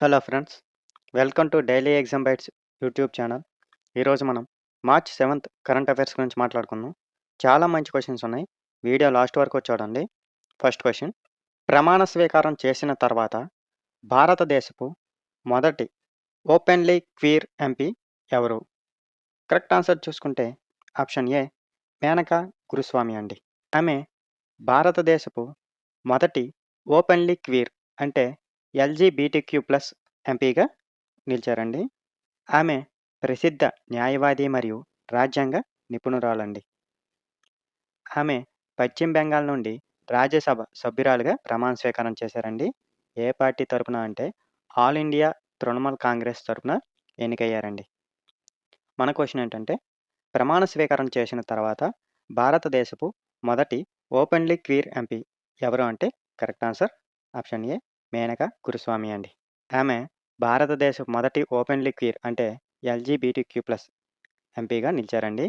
Hello friends, welcome to Daily Exam Bytes YouTube channel. ఈరోజు మనం March 7th current affairs గురించి మాట్లాడుకుందాం. చాలా మంచి క్వశ్చన్స్ ఉన్నాయి. వీడియో లాస్ట్ వరకు చూడండి. ఫస్ట్ క్వశ్చన్: ప్రమాణ స్వీకారం చేసిన తర్వాత భారతదేశపు మొదటి ఓపెన్లీ క్వీర్ ఎంపీ ఎవరు? కరెక్ట్ ఆన్సర్ చూసుకుంటే ఆప్షన్ ఏ మేనకా గురుస్వామి అండి. ఆమె భారతదేశపు మొదటి ఓపెన్లీ క్వీర్ అంటే ఎల్జీబీటీక్యూ+ ఎంపీగా నిలిచారండి. ఆమె ప్రసిద్ధ న్యాయవాది మరియు రాజ్యాంగ నిపుణురాలండి. ఆమె పశ్చిమ బెంగాల్ నుండి రాజ్యసభ సభ్యురాలుగా ప్రమాణ స్వీకారం చేశారండి. ఏ పార్టీ తరపున అంటే ఆల్ ఇండియా తృణమూల్ కాంగ్రెస్ తరపున ఎన్నికయ్యారండి. మన క్వశ్చన్ ఏంటంటే, ప్రమాణ స్వీకారం చేసిన తర్వాత భారతదేశపు మొదటి ఓపెన్లీ క్వీర్ ఎంపీ ఎవరు అంటే correct answer option A Menaka Guruswamy అండి. ఆమె భారతదేశపు మొదటి ఓపెన్లీ క్వీర్ అంటే ఎల్జీబీటీక్యూ+ ఎంపీగా నిలిచారండి.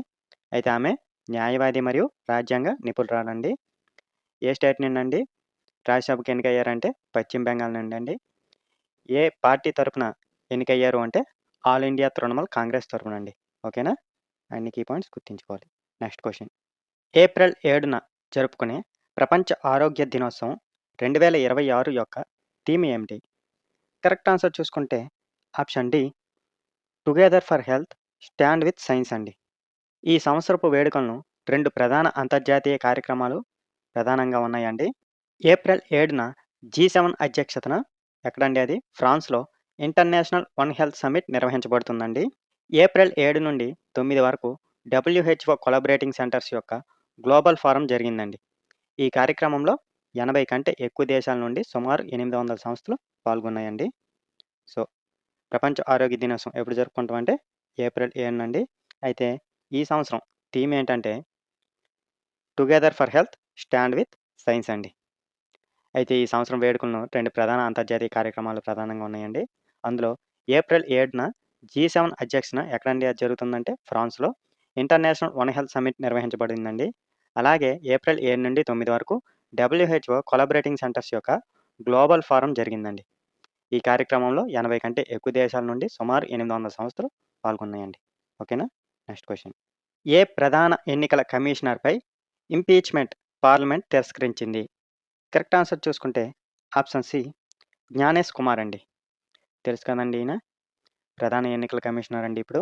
అయితే ఆమె న్యాయవాది మరియు రాజ్యాంగ నిపుణురాలండి. ఏ స్టేట్ నుండి అండి రాజ్యసభకు ఎన్నికయ్యారంటే పశ్చిమ బెంగాల్ నుండి అండి. ఏ పార్టీ తరపున ఎన్నికయ్యారు అంటే ఆల్ ఇండియా తృణమూల్ కాంగ్రెస్ తరపున అండి. ఓకేనా? అన్ని కీ పాయింట్స్ గుర్తుంచుకోవాలి. నెక్స్ట్ క్వశ్చన్: ఏప్రిల్ 7న జరుపుకునే ప్రపంచ ఆరోగ్య దినోత్సవం 2026 యొక్క థీమ్ ఏమిటి? కరెక్ట్ ఆన్సర్ చూసుకుంటే option D together for health stand with science అండి. ఈ సంవత్సరపు వేడుకలను 2 ప్రధాన అంతర్జాతీయ కార్యక్రమాలు ప్రధానంగా ఉన్నాయండి. ఏప్రిల్ 7న G7 అధ్యక్షతన ఎక్కడండి అది ఫ్రాన్స్‌లో ఇంటర్నేషనల్ వన్ హెల్త్ సమ్మిట్ నిర్వహించబడుతుందండి. ఏప్రిల్ 7 నుండి 9 వరకు WHO కొలాబరేటింగ్ సెంటర్స్ యొక్క గ్లోబల్ ఫోరం జరిగిందండి. ఈ కార్యక్రమంలో 80 కంటే ఎక్కువ దేశాల నుండి సుమారు 800 సంస్థలు పాల్గొన్నాయండి. సో, ప్రపంచ ఆరోగ్య దినోత్సవం ఎప్పుడు జరుపుకుంటామంటే ఏప్రిల్ 7 అండి. అయితే ఈ సంవత్సరం థీమ్ ఏంటంటే together for health stand with science అండి. అయితే ఈ సంవత్సరం వేడుకలను 2 ప్రధాన అంతర్జాతీయ కార్యక్రమాలు ప్రధానంగా ఉన్నాయండి. అందులో ఏప్రిల్ 7న G7 అధ్యక్షతన ఎక్కడండి అది జరుగుతుందంటే ఫ్రాన్స్‌లో ఇంటర్నేషనల్ వన్ హెల్త్ సమ్మిట్ నిర్వహించబడిందండి. అలాగే ఏప్రిల్ 7 నుండి 9 వరకు WHO కొలాబరేటింగ్ సెంటర్స్ యొక్క గ్లోబల్ ఫోరం జరిగిందండి. ఈ కార్యక్రమంలో 80 కంటే ఎక్కువ దేశాల నుండి సుమారు 800 సంస్థలు పాల్గొన్నాయండి. ఓకేనా? నెక్స్ట్ క్వశ్చన్: ఏ ప్రధాన ఎన్నికల కమిషనర్‌పై ఇంపీచ్‌మెంట్ పార్లమెంట్ తిరస్కరించింది? కరెక్ట్ ఆన్సర్ చూసుకుంటే ఆప్షన్ సి జ్ఞానేష్ కుమార్ అండి. తెలుసు కదండి ఈయన ప్రధాన ఎన్నికల కమిషనర్ అండి ఇప్పుడు.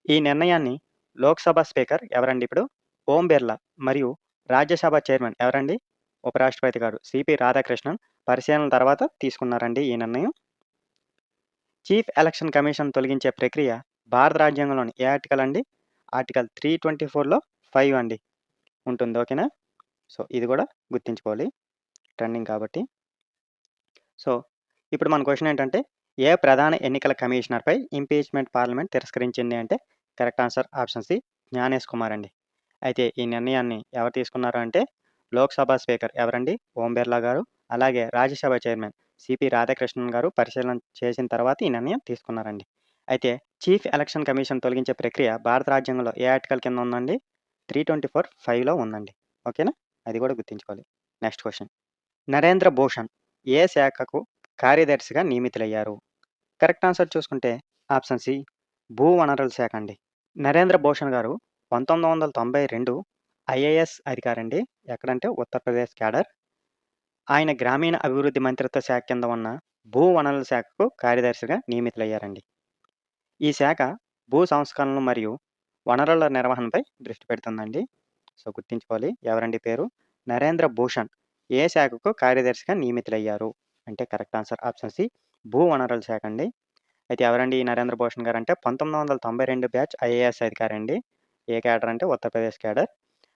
ఈ నిర్ణయాన్ని లోక్సభ స్పీకర్ ఎవరండి ఇప్పుడు ఓం బిర్లా మరియు రాజ్యసభ చైర్మన్ ఎవరండి ఉపరాష్ట్రపతి గారు సిపి రాధాకృష్ణన్ పరిశీలన తర్వాత తీసుకున్నారండి ఈ నిర్ణయం. చీఫ్ ఎలక్షన్ కమిషన్ తొలగించే ప్రక్రియ భారత రాజ్యాంగంలోని ఏ ఆర్టికల్ అండి? ఆర్టికల్ 324లో 5 అండి ఉంటుంది. ఓకేనా? సో, ఇది కూడా గుర్తుంచుకోవాలి ట్రెండింగ్ కాబట్టి. సో, ఇప్పుడు మన క్వశ్చన్ ఏంటంటే, ఏ ప్రధాన ఎన్నికల కమిషనర్‌పై ఇంపీచ్‌మెంట్ పార్లమెంట్ తిరస్కరించింది అంటే correct answer option C Gyanesh Kumar అండి. అయితే ఈ నిర్ణయాన్ని ఎవరు తీసుకున్నారు అంటే లోక్సభ స్పీకర్ ఎవరండి ఓం బిర్లా గారు, అలాగే రాజ్యసభ చైర్మన్ సిపి రాధాకృష్ణన్ గారు పరిశీలన చేసిన తర్వాత ఈ నిర్ణయం తీసుకున్నారండి. అయితే చీఫ్ ఎలక్షన్ కమిషన్ తొలగించే ప్రక్రియ భారత రాజ్యాంగంలో ఏ ఆర్టికల్ కింద ఉందండి? 324(5)లో ఉందండి. ఓకేనా? అది కూడా గుర్తుంచుకోవాలి. నెక్స్ట్ క్వశ్చన్: నరేంద్ర భూషణ్ ఏ శాఖకు కార్యదర్శిగా నియమితులయ్యారు? కరెక్ట్ ఆన్సర్ చూసుకుంటే ఆప్షన్ సి భూ వనరుల శాఖ అండి. నరేంద్ర భూషణ్ గారు 1992 ఐఏఎస్ అధికారండి. ఎక్కడంటే ఉత్తరప్రదేశ్ క్యాడర్. ఆయన గ్రామీణ అభివృద్ధి మంత్రిత్వ శాఖ కింద ఉన్న భూ వనరుల శాఖకు కార్యదర్శిగా నియమితులయ్యారండి. ఈ శాఖ భూ సంస్కరణలు మరియు వనరుల నిర్వహణపై దృష్టి పెడుతుందండి. సో, గుర్తుంచుకోవాలి ఎవరండి పేరు నరేంద్ర భూషణ్ ఏ శాఖకు కార్యదర్శిగా నియమితులయ్యారు అంటే కరెక్ట్ ఆన్సర్ ఆప్షన్ సి భూ వనరుల శాఖ అండి. అయితే ఎవరండి ఈ నరేంద్ర భూషణ్ గారు అంటే 1992 బ్యాచ్ ఐఏఎస్ అధికారి అండి. ఏ క్యాడర్ అంటే ఉత్తరప్రదేశ్ క్యాడర్.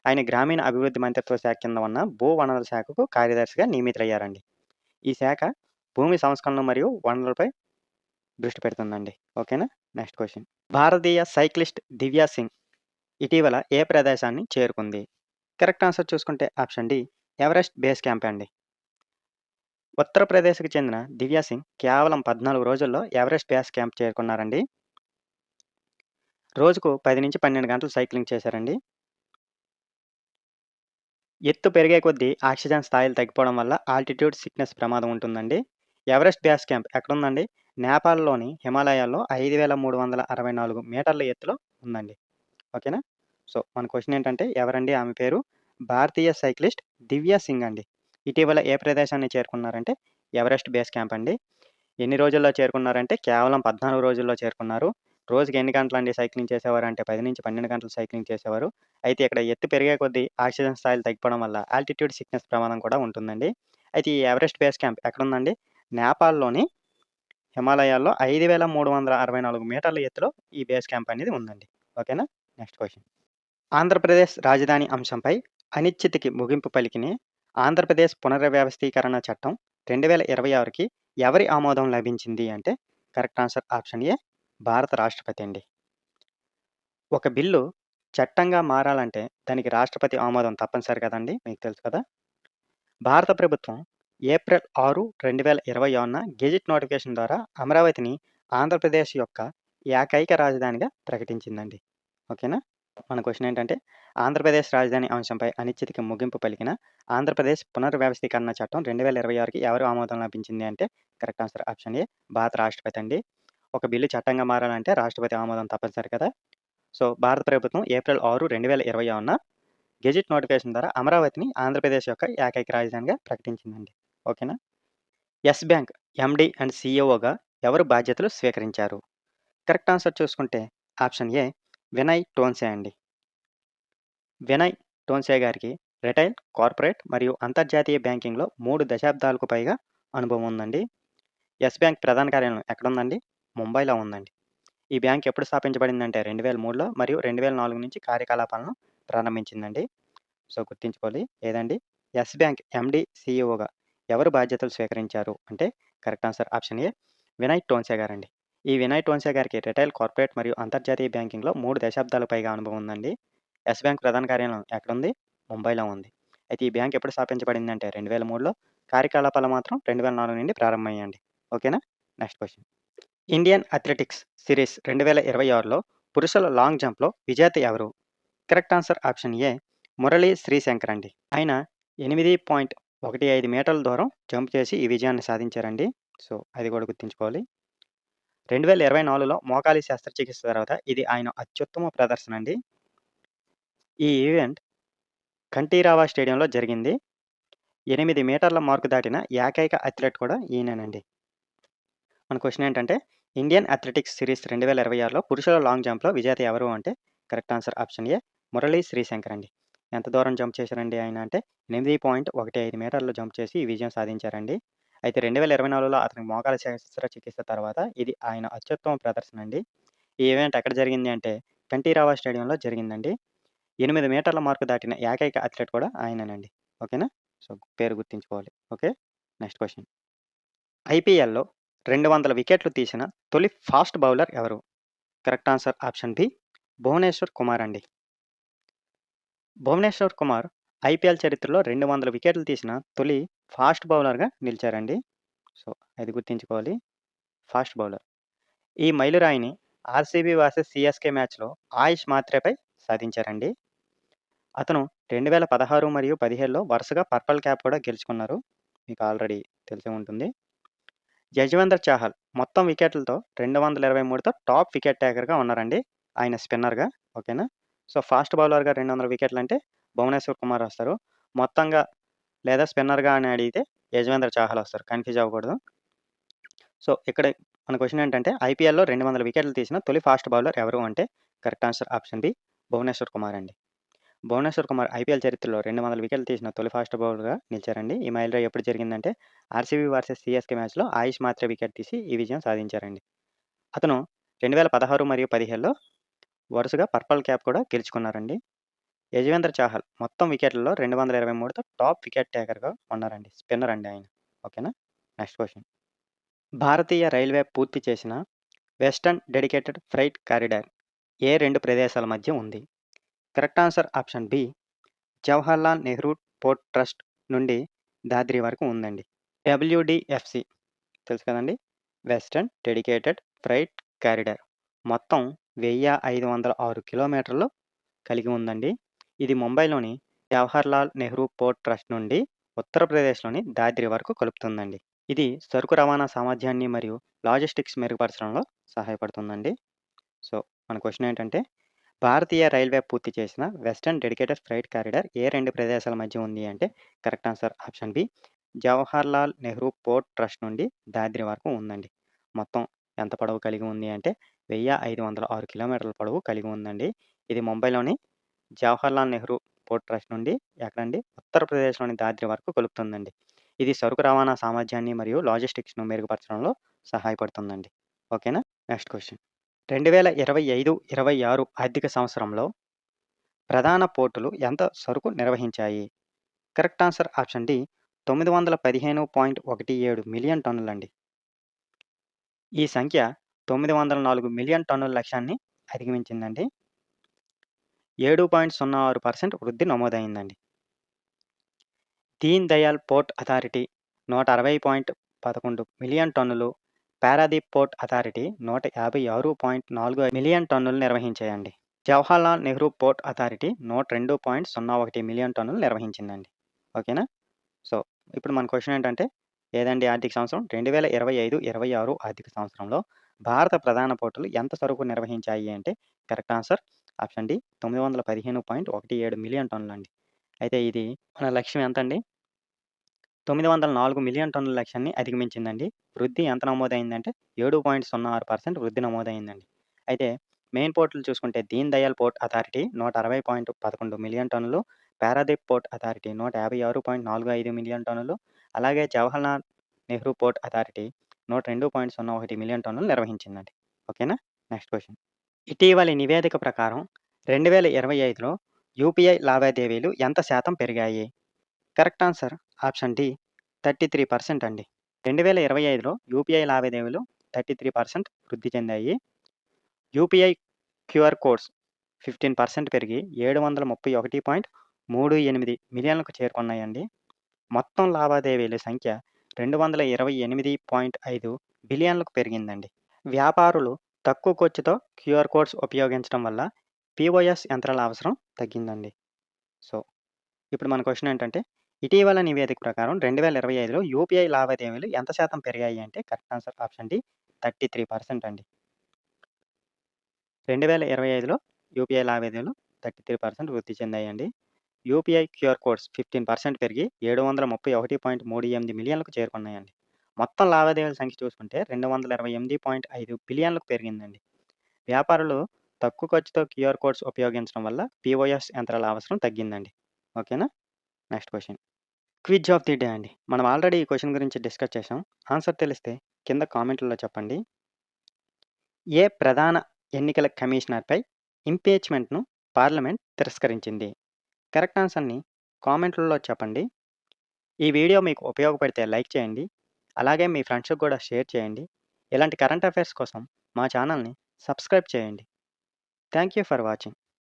ఆయన గ్రామీణ అభివృద్ధి మంత్రిత్వ శాఖ కింద ఉన్న భూ వనరుల శాఖకు కార్యదర్శిగా నియమితులయ్యారండి. ఈ శాఖ భూమి సంస్కరణలు మరియు వనరులపై దృష్టి పెడుతుందండి. ఓకేనా? నెక్స్ట్ క్వశ్చన్: భారతీయ సైక్లిస్ట్ దివ్యా సింగ్ ఇటీవల ఏ ప్రదేశాన్ని చేరుకుంది? కరెక్ట్ ఆన్సర్ చూసుకుంటే option D Everest base camp అండి. ఉత్తరప్రదేశ్‌కి చెందిన దివ్యా సింగ్ కేవలం 14 రోజుల్లో ఎవరెస్ట్ బేస్ క్యాంప్ చేరుకున్నారండి. రోజుకు 10-12 గంటలు సైక్లింగ్ చేశారండి. ఎత్తు పెరిగే కొద్దీ ఆక్సిజన్ స్థాయిలు తగ్గిపోవడం వల్ల ఆల్టిట్యూడ్ సిక్‌నెస్ ప్రమాదం ఉంటుందండి. ఎవరెస్ట్ బేస్ క్యాంప్ ఎక్కడుందండి? నేపాల్‌లోని హిమాలయాల్లో 5364 మీటర్ల ఎత్తులో ఉందండి. ఓకేనా? సో, మన క్వెషన్ ఏంటంటే ఎవరండి ఆమె పేరు? భారతీయ సైక్లిస్ట్ దివ్య సింగ్ అండి. ఇటీవల ఏ ప్రదేశాన్ని చేరుకున్నారంటే ఎవరెస్ట్ బేస్ క్యాంప్ అండి. ఎన్ని రోజుల్లో చేరుకున్నారంటే కేవలం 14 రోజుల్లో చేరుకున్నారు. రోజుకి ఎన్ని గంటలండి సైక్లింగ్ చేసేవారంటే 10-12 గంటలు సైక్లింగ్ చేసేవారు. అయితే ఇక్కడ ఎత్తు పెరిగే కొద్దీ ఆక్సిజన్ స్థాయిలు తగ్గిపోవడం వల్ల ఆల్టిట్యూడ్ సిక్‌నెస్ ప్రమాదం కూడా ఉంటుందండి. అయితే ఈ ఎవరెస్ట్ బేస్ క్యాంప్ ఎక్కడుందండి? నేపాల్‌లోని హిమాలయాల్లో 5364 మీటర్ల ఎత్తులో ఈ బేస్ క్యాంప్ అనేది ఉందండి. ఓకేనా? Next question. ఆంధ్రప్రదేశ్ రాజధాని అంశంపై అనిశ్చితికి ముగింపు పలికిన ఆంధ్రప్రదేశ్ పునర్వ్యవస్థీకరణ చట్టం 2026కి ఎవరి ఆమోదం లభించింది అంటే కరెక్ట్ ఆన్సర్ ఆప్షన్ ఏ భారత రాష్ట్రపతి అండి. ఒక బిల్లు చట్టంగా మారాలంటే దానికి రాష్ట్రపతి ఆమోదం తప్పనిసరి కదండి, మీకు తెలుసు కదా. భారత ప్రభుత్వం ఏప్రిల్ 6, 2026న గెజిట్ నోటిఫికేషన్ ద్వారా అమరావతిని ఆంధ్రప్రదేశ్ యొక్క ఏకైక రాజధానిగా ప్రకటించిందండి. ఓకేనా? మన క్వెషన్ ఏంటంటే ఆంధ్రప్రదేశ్ రాజధాని అంశంపై అనిశ్చితికి ముగింపు పలికిన ఆంధ్రప్రదేశ్ పునర్వ్యవస్థీకరణ చట్టం 2026కి ఎవరు ఆమోదం లభించింది అంటే కరెక్ట్ ఆన్సర్ ఆప్షన్ ఏ భారత రాష్ట్రపతి అండి. ఒక బిల్లు చట్టంగా మారాలంటే రాష్ట్రపతి ఆమోదం తప్పనిసరి కదా. సో భారత ప్రభుత్వం ఏప్రిల్ 6, 2026న గెజిట్ నోటిఫికేషన్ ద్వారా అమరావతిని ఆంధ్రప్రదేశ్ యొక్క ఏకైక రాజధానిగా ప్రకటించిందండి. ఓకేనా? యెస్ బ్యాంక్ ఎండీ అండ్ సీఈఓగా ఎవరు బాధ్యతలు స్వీకరించారు? కరెక్ట్ ఆన్సర్ చూసుకుంటే ఆప్షన్ ఏ వినయ్ టోన్సే అండి. వినయ్ టోన్సే గారికి రిటైల్, కార్పొరేట్ మరియు అంతర్జాతీయ బ్యాంకింగ్లో 3 దశాబ్దాలకు పైగా అనుభవం ఉందండి. యెస్ బ్యాంక్ ప్రధాన కార్యాలయం ఎక్కడుందండి? ముంబైలో ఉందండి. ఈ బ్యాంక్ ఎప్పుడు స్థాపించబడిందంటే 2003లో మరియు 2004 నుంచి కార్యకలాపాలను ప్రారంభించిందండి. సో గుర్తుంచుకోవాలి. ఏదండి? యెస్ బ్యాంక్ ఎండీ, సీఈఓగా ఎవరు బాధ్యతలు స్వీకరించారు అంటే correct answer option A Vinay Tonse గారండి. ఈ వినయ్ టోన్సే గారికి రిటైల్, కార్పొరేట్ మరియు అంతర్జాతీయ బ్యాంకింగ్లో 3 దశాబ్దాలకు పైగా అనుభవం ఉందండి. యెస్ బ్యాంక్ ప్రధాన కార్యాలయం ఎక్కడుంది? ముంబైలో ఉంది. అయితే ఈ బ్యాంక్ ఎప్పుడు స్థాపించబడిందంటే 2003లో, కార్యకలాపాలు మాత్రం 2004 నుండి ప్రారంభమయ్యాయండి. ఓకేనా? Next question. Indian athletics series 2026లో పురుషుల లాంగ్ జంప్‌లో విజేత ఎవరు? Correct answer option A Murali Sreeshankar అండి. ఆయన 8.15 మీటర్ల దూరం జంప్ చేసి ఈ విజయాన్ని సాధించారండి. సో అది కూడా గుర్తుంచుకోవాలి. 2024లో మోకాలి శస్త్రచికిత్స తర్వాత ఇది ఆయన అత్యుత్తమ ప్రదర్శన అండి. ఈ ఈవెంట్ కంఠీరావా స్టేడియంలో జరిగింది. 8 మీటర్ల మార్కు దాటిన ఏకైక అథ్లెట్ కూడా ఈయనేనండి. మన క్వెషన్ ఏంటంటే ఇండియన్ అథ్లెటిక్స్ సిరీస్ 2026లో పురుషుల లాంగ్ జంప్‌లో విజేత ఎవరు అంటే correct answer option A Murali Sreeshankar అండి. ఎంత దూరం జంప్ చేశారండి ఆయన అంటే 8.15 మీటర్లు జంప్ చేసి ఈ విజయం సాధించారండి. అయితే 2024లో అతనికి మోకాల శస్త్రచికిత్స తర్వాత ఇది ఆయన అత్యుత్తమ ప్రదర్శన అండి. ఈ ఈవెంట్ ఎక్కడ జరిగింది అంటే కంఠీరావా స్టేడియంలో జరిగిందండి. 8 మీటర్ల మార్కు దాటిన ఏకైక అథ్లెట్ కూడా ఆయనేనండి. ఓకేనా? సో పేరు గుర్తుంచుకోవాలి. ఓకే. Next question. ఐపీఎల్‌లో 200 వికెట్లు తీసిన తొలి ఫాస్ట్ బౌలర్ ఎవరు? Correct answer option B Bhuvneshwar Kumar అండి. భువనేశ్వర్ కుమార్ ఐపీఎల్ చరిత్రలో 200 వికెట్లు తీసిన తొలి ఫాస్ట్ బౌలర్‌గా నిలిచారండి. సో అది గుర్తుంచుకోవాలి. Fast bowler. ఈ మైలురాయిని ఆర్సీబీ వర్సెస్ సీఎస్కే మ్యాచ్‌లో ఆయుష్ మాత్రేపై సాధించారండి. అతను 2016 మరియు 17లో వరుసగా పర్పుల్ క్యాప్ కూడా గెలుచుకున్నారు. మీకు ఆల్రెడీ తెలిసే ఉంటుంది. యజ్వేంద్ర చాహల్ మొత్తం వికెట్లతో 223తో టాప్ వికెట్ టేకర్‌గా ఉన్నారండి. ఆయన స్పిన్నర్‌గా. ఓకేనా? సో ఫాస్ట్ బౌలర్‌గా 200 వికెట్లు అంటే భువనేశ్వర్ కుమార్ వస్తారు. మొత్తంగా లేదా స్పిన్నర్‌గా అని అడిగితే యజ్వేంద్ర చాహల్ వస్తారు. కన్‌ఫ్యూజ్ అవ్వకూడదు. సో ఇక్కడ మన క్వెషన్ ఏంటంటే ఐపీఎల్‌లో 200 వికెట్లు తీసిన తొలి ఫాస్ట్ బౌలర్ ఎవరు అంటే correct answer option B Bhuvneshwar Kumar అండి. భువనేశ్వర్ కుమార్ ఐపీఎల్ చరిత్రలో 200 వికెట్లు తీసిన తొలి ఫాస్ట్ బౌలర్‌గా నిలిచారండి. ఈ మైలురాయి ఎప్పుడు జరిగిందంటే ఆర్సీబీ వర్సెస్ సీఎస్కే మ్యాచ్‌లో ఆయుష్ మాత్రే వికెట్ తీసి ఈ విజయం సాధించారండి. అతను 2016 మరియు 17లో వరుసగా పర్పుల్ క్యాప్ కూడా గెలుచుకున్నారండి. యజ్వేంద్ర చాహల్ మొత్తం వికెట్లలో 223తో టాప్ వికెట్ టేకర్‌గా ఉన్నారండి. స్పిన్నర్ అండి ఆయన. ఓకేనా? Next question. భారతీయ రైల్వే పూర్తి చేసిన వెస్టర్న్ డెడికేటెడ్ ఫ్రైట్ కారిడార్ ఏ 2 ప్రదేశాల మధ్య ఉంది? Correct answer option B Jawaharlal Nehru port trust నుండి దాద్రి వరకు ఉందండి. డబ్ల్యూడిఎఫ్సి తెలుసు కదండి. వెస్టర్న్ డెడికేటెడ్ ఫ్రైట్ కారిడార్ మొత్తం 1506 కిలోమీటర్లు కలిగి ఉందండి. ఇది ముంబైలోని జవహర్లాల్ నెహ్రూ పోర్ట్ ట్రస్ట్ నుండి ఉత్తరప్రదేశ్లోని దాద్రి వరకు కలుపుతుందండి. ఇది సరుకు రవాణా సామర్థ్యాన్ని మరియు లాజిస్టిక్స్ మెరుగుపరచడంలో సహాయపడుతుందండి. సో, మన క్వెషన్ ఏంటంటే, భారతీయ రైల్వే పూర్తి చేసిన వెస్టర్న్ డెడికేటెడ్ ఫ్రైట్ కారిడార్ ఏ 2 ప్రదేశాల మధ్య ఉంది అంటే, correct answer option B. Jawaharlal Nehru port trust నుండి దాద్రి వరకు ఉందండి. మొత్తం ఎంత పొడవు కలిగి ఉంది అంటే 1506 కిలోమీటర్ల పొడవు కలిగి ఉందండి. ఇది ముంబైలోని జవహర్లాల్ నెహ్రూ పోర్ట్ ట్రస్ట్ నుండి ఎక్కడండి ఉత్తరప్రదేశ్‌లోని దాద్రి వరకు కలుపుతుందండి. ఇది సరుకు రవాణా సామర్థ్యాన్ని మరియు లాజిస్టిక్స్‌ను మెరుగుపరచడంలో సహాయపడుతుందండి. ఓకేనా? Next question. 2025, 26 ఆర్థిక సంవత్సరంలో ప్రధాన పోర్టులు ఎంత సరుకు నిర్వహించాయి? Correct answer option D. 915.17 million టన్నులండి. ఈ సంఖ్య 904 మిలియన్ టన్నుల లక్ష్యాన్ని అధిగమించిందండి. 7.06% వృద్ధి నమోదైందండి. Deen Dayal port authority 160.11 million టన్నులు, పారాదీప్ పోర్ట్ అథారిటీ 156.45 మిలియన్ టన్నులు నిర్వహించాయండి. Jawaharlal Nehru port authority 102.01 million టన్నులు నిర్వహించిందండి. ఓకేనా? సో, ఇప్పుడు మన క్వెషన్ ఏంటంటే, ఏదండి ఆర్థిక సంవత్సరం 2025, 26 ఆర్థిక సంవత్సరంలో భారత ప్రధాన పోర్టులు ఎంత సరుకు నిర్వహించాయి అంటే, correct answer option D. 915.17 million టన్నులండి. అయితే ఇది మన లక్ష్యం ఎంతండి? 904 మిలియన్ టన్నుల లక్ష్యాన్ని అధిగమించిందండి. వృద్ధి ఎంత నమోదైందంటే 7.06% వృద్ధి నమోదైందండి. అయితే మెయిన్ పోర్టులు చూసుకుంటే Deen Dayal port authority 160.11 million టన్నులు, పారాదీప్ పోర్ట్ అథారిటీ 156.45 మిలియన్ టన్నులు, అలాగే Jawaharlal Nehru port authority 102.01 million టన్నులు నిర్వహించిందండి. ఓకేనా? Next question. ఇటీవలి నివేదిక ప్రకారం 2025లో యూపీఐ లావాదేవీలు ఎంత శాతం పెరిగాయి? Correct answer option D. 33% అండి. 2025లో యూపీఐ లావాదేవీలు 33% వృద్ధి చెందాయి. యూపీఐ క్యూఆర్ కోడ్స్ 15% పెరిగి 731.38 మిలియన్లకు చేరుకున్నాయండి. మొత్తం లావాదేవీల సంఖ్య 228.5 బిలియన్లకు పెరిగిందండి. వ్యాపారులు తక్కువ ఖర్చుతో క్యూఆర్ కోడ్స్ ఉపయోగించడం వల్ల పీఓఎస్ యంత్రాల అవసరం తగ్గిందండి. సో, ఇప్పుడు మన క్వెషన్ ఏంటంటే, ఇటీవల నివేదిక ప్రకారం 2025లో యూపీఐ లావాదేవీలు ఎంత శాతం పెరిగాయి అంటే, కరెక్ట్ ఆన్సర్ ఆప్షన్ డి. 33% అండి. 2025లో యూపీఐ లావాదేవీలు 33% వృద్ధి చెందాయండి. యూపీఐ క్యూఆర్ కోడ్స్ 15% పెరిగి 731.38 మిలియన్లకు చేరుకున్నాయండి. మొత్తం లావాదేవీల సంఖ్య చూసుకుంటే 228.5 బిలియన్లకు పెరిగిందండి. వ్యాపారులు తక్కువ ఖర్చుతో క్యూఆర్ కోడ్స్ ఉపయోగించడం వల్ల పీఓఎస్ యంత్రాల అవసరం తగ్గిందండి. ఓకేనా? Next question. Quiz of the day అండి. మనం ఆల్రెడీ ఈ క్వెషన్ గురించి డిస్కస్ చేసాం. ఆన్సర్ తెలిస్తే కింద కామెంట్‌లలో చెప్పండి. ఏ ప్రధాన ఎన్నికల కమిషనర్‌పై ఇంపీచ్‌మెంట్‌ను పార్లమెంట్ తిరస్కరించింది? కరెక్ట్ ఆన్సర్‌ని కామెంట్‌లలో చెప్పండి. ఈ వీడియో మీకు ఉపయోగపడితే లైక్ చేయండి. అలాగే మీ ఫ్రెండ్స్‌కి కూడా షేర్ చేయండి. ఇలాంటి కరెంట్ అఫైర్స్ కోసం మా ఛానల్‌ని సబ్స్క్రైబ్ చేయండి. Thank you for watching.